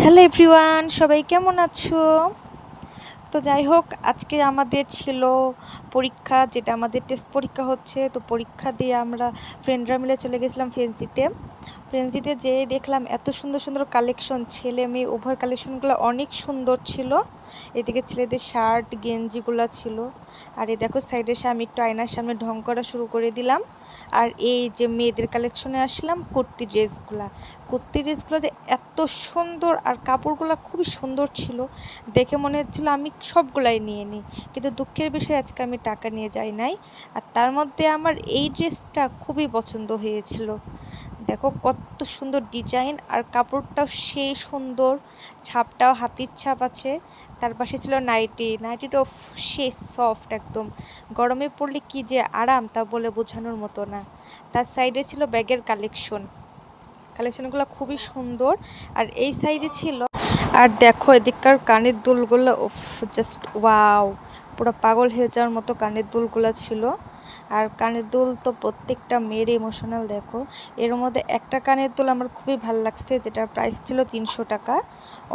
Hello everyone, সবাই কেমন আছো? তো যাই হোক, আজকে আমাদের ছিল পরীক্ষা, যেটা আমাদের টেস্ট পরীক্ষা হচ্ছে। তো পরীক্ষা দিয়ে আমরা ফ্রেন্ডরা মিলে চলে গেছিলাম ফ্রেন্সিতে যেয়ে দেখলাম এত সুন্দর সুন্দর কালেকশন, ছেলে মেয়ে উভয় কালেকশনগুলো অনেক সুন্দর ছিল। এদিকে ছেলেদের শার্ট গেঞ্জিগুলো ছিল, আর এই দেখো সাইডে আমি একটু আয়নার সামনে ঢং করা শুরু করে দিলাম। আর এই যে মেয়েদের কালেকশনে আসলাম কুর্তি ড্রেসগুলো যে এত সুন্দর, আর কাপড়গুলো খুবই সুন্দর ছিল। দেখে মনে হচ্ছিল আমি সবগুলাই নিয়ে নিই, কিন্তু দুঃখের বিষয় আজকে আমি টাকা নিয়ে যাই নাই। আর তার মধ্যে আমার এই ড্রেসটা খুবই পছন্দ হয়েছিল। দেখো কত সুন্দর ডিজাইন, আর কাপড়টাও সেই সুন্দর, ছাপটাও হাতির ছাপ আছে। তার পাশে ছিল নাইটিটাও সেই সফট একদম, গরমে পড়লে কি যে আরাম তা বলে বোঝানোর মতো না। তার সাইডে ছিল ব্যাগের কালেকশনগুলো খুবই সুন্দর। আর এই সাইডে ছিল, আর দেখো এদিককার কানের দুলগুলো জাস্ট ওয়াও, পুরো পাগল হয়ে যাওয়ার মতো কানের দুলগুলো ছিল। আর কানের দুল তো প্রত্যেকটা মেয়ের ইমোশনাল। দেখো এর মধ্যে একটা কানের দুল আমার খুবই ভালো লাগছে, যেটার প্রাইস ছিল 300 টাকা।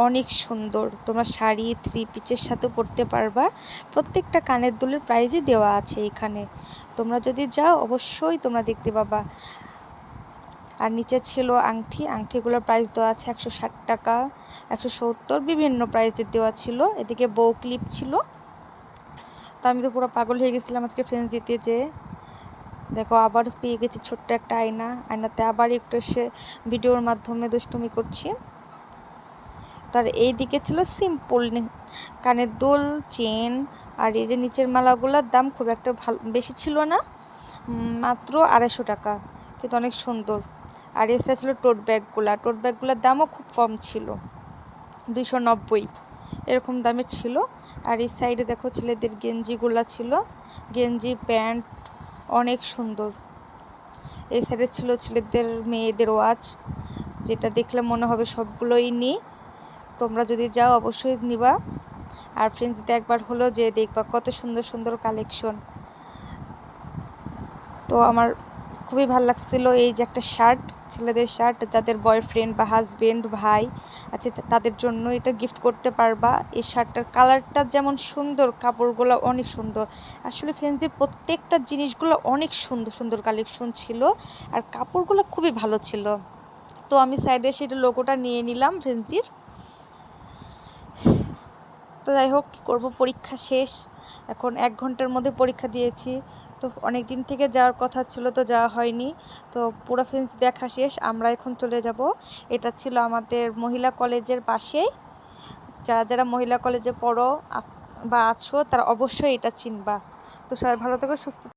অনেক সুন্দর, তোমরা শাড়ি থ্রি পিচের সাথে পরতে পারবা। প্রত্যেকটা কানের দুলের প্রাইসই দেওয়া আছে এখানে, তোমরা যদি যাও অবশ্যই তোমরা দেখতে পাবা। আর নিচে ছিল আংটিগুলোর প্রাইস দেওয়া আছে 160 টাকা, 170, বিভিন্ন প্রাইসের দেওয়া ছিল। এদিকে বউ ক্লিপ ছিল। তো আমি তো পুরো পাগল হয়ে গেছিলাম আজকে ফ্রেন্সিতে যে। দেখো আবার পেয়ে গেছি ছোট্ট একটা আয়নাতে আবার একটু এসে ভিডিওর মাধ্যমে দুষ্টুমি করছি। তার এই দিকে ছিল সিম্পল কানের দুল, চেন, আর এই যে নিচের মালাগুলোর দাম খুব একটা ভালো বেশি ছিল না, মাত্র 250 টাকা, কিন্তু অনেক সুন্দর। আর এছাড়া ছিল টোট ব্যাগগুলোর দামও খুব কম ছিল, 290 এরকম দামের ছিল। আর এই সাইডে দেখো ছেলেদের গেঞ্জিগুলো ছিল, গেঞ্জি প্যান্ট অনেক সুন্দর। এই সাইডে ছিল ছেলেদের মেয়েদের ওয়াচ, যেটা দেখলে মনে হবে সবগুলোই নিই। তোমরা যদি যাও অবশ্যই নিবা। আর ফ্রেন্ডসতে একবার হলো যে দেখবা কত সুন্দর সুন্দর কালেকশন। তো আমার খুবই ভালো লাগছিল এই যে একটা শার্ট, ছেলেদের শার্ট, যাদের বয়ফ্রেন্ড বা হাজবেন্ড ভাই আছে তাদের জন্য এটা গিফট করতে পারবা। এই শার্টটার কালারটা যেমন সুন্দর, কাপড়গুলো অনেক সুন্দর। আসলে ফ্রেন্সির প্রত্যেকটা জিনিসগুলো অনেক সুন্দর সুন্দর কালেকশন ছিল, আর কাপড়গুলো খুবই ভালো ছিল। তো আমি সাইডে সেটা লোগোটা নিয়ে নিলাম ফ্রেন্সির। তো যাই হোক, কী করবো, পরীক্ষা শেষ, এখন 1 ঘন্টার মধ্যে পরীক্ষা দিয়েছি। তো অনেক দিন থেকে যাওয়ার কথা ছিল, তো যাওয়া হয়নি। তো পুরো ফ্রেন্ডস দেখা শেষ, আমরা এখন চলে যাব। এটা ছিল আমাদের মহিলা কলেজের পাশেই। যারা যারা মহিলা কলেজে পড়ো বা আছো তারা অবশ্যই এটা চিনবা। তো সবাই ভালো থেকো, সুস্থ